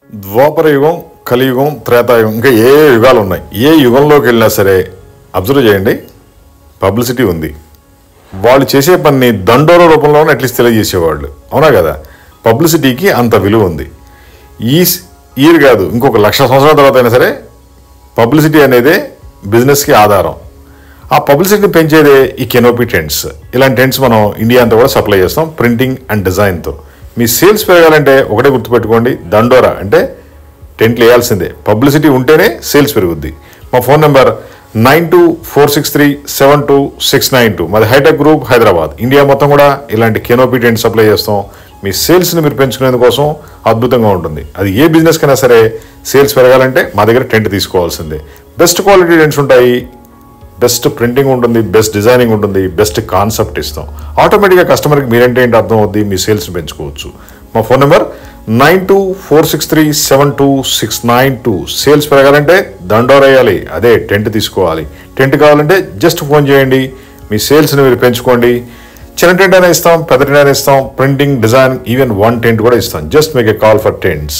ద్వాపర యుగం, కలియుగం, త్రేతాయుగం, ఇంకా ఏ యుగాలు ఉన్నాయి. ఏ యుగంలోకి వెళ్ళినా సరే అబ్జర్వ్ చేయండి, పబ్లిసిటీ ఉంది. వాళ్ళు చేసే పని దండోర రూపంలోనే అట్లీస్ట్ తెలియజేసేవాళ్ళు, అవునా కదా. పబ్లిసిటీకి అంత విలువ ఉంది. ఈ ఇయర్ కాదు, ఇంకొక 1,00,000 సంవత్సరాల తర్వాత అయినా సరే పబ్లిసిటీ అనేదే బిజినెస్కి ఆధారం. ఆ పబ్లిసిటీని పెంచేదే ఈ కెనోపీ టెంట్స్. ఇలాంటి టెంట్స్ మనం ఇండియా అంతా కూడా సప్లై చేస్తాం ప్రింటింగ్ అండ్ డిజైన్తో. మీ సేల్స్ పెరగాలంటే ఒకటే గుర్తుపెట్టుకోండి, దండోరా అంటే టెంట్లు వేయాల్సిందే. పబ్లిసిటీ ఉంటేనే సేల్స్ పెరుగుద్ది. మా ఫోన్ నెంబర్ 9246372692. మాది హైటెక్ గ్రూప్, హైదరాబాద్. ఇండియా మొత్తం కూడా ఇలాంటి కెనోపీ టెంట్ సప్లై చేస్తాం. మీ సేల్స్ని మీరు పెంచుకునేందుకోసం అద్భుతంగా ఉంటుంది. అది ఏ బిజినెస్ కైనా సరే సేల్స్ పెరగాలంటే మా దగ్గర టెంట్ తీసుకోవాల్సిందే. బెస్ట్ క్వాలిటీ టెంట్స్ ఉంటాయి, బెస్ట్ ప్రింటింగ్ ఉంటుంది, బెస్ట్ డిజైనింగ్ ఉంటుంది, బెస్ట్ కాన్సెప్ట్ ఇస్తాం. ఆటోమేటిక్గా కస్టమర్కి మీరంటే ఏంటి అర్థం అవుద్ది, మీ సేల్స్ని పెంచుకోవచ్చు. మా ఫోన్ నెంబర్ 9246372692. సేల్స్ పెరగాలంటే దండోర వేయాలి, అదే టెంట్ తీసుకోవాలి. టెంట్ కావాలంటే జస్ట్ ఫోన్ చేయండి, మీ సేల్స్ని మీరు పెంచుకోండి. చిన్న టెంట్ అయినా ఇస్తాం, పెద్ద టెంట్ అయినా ఇస్తాం, ప్రింటింగ్, డిజైన్, ఈవెన్ 1 టెంట్ కూడా ఇస్తాం. Just make a call for tents.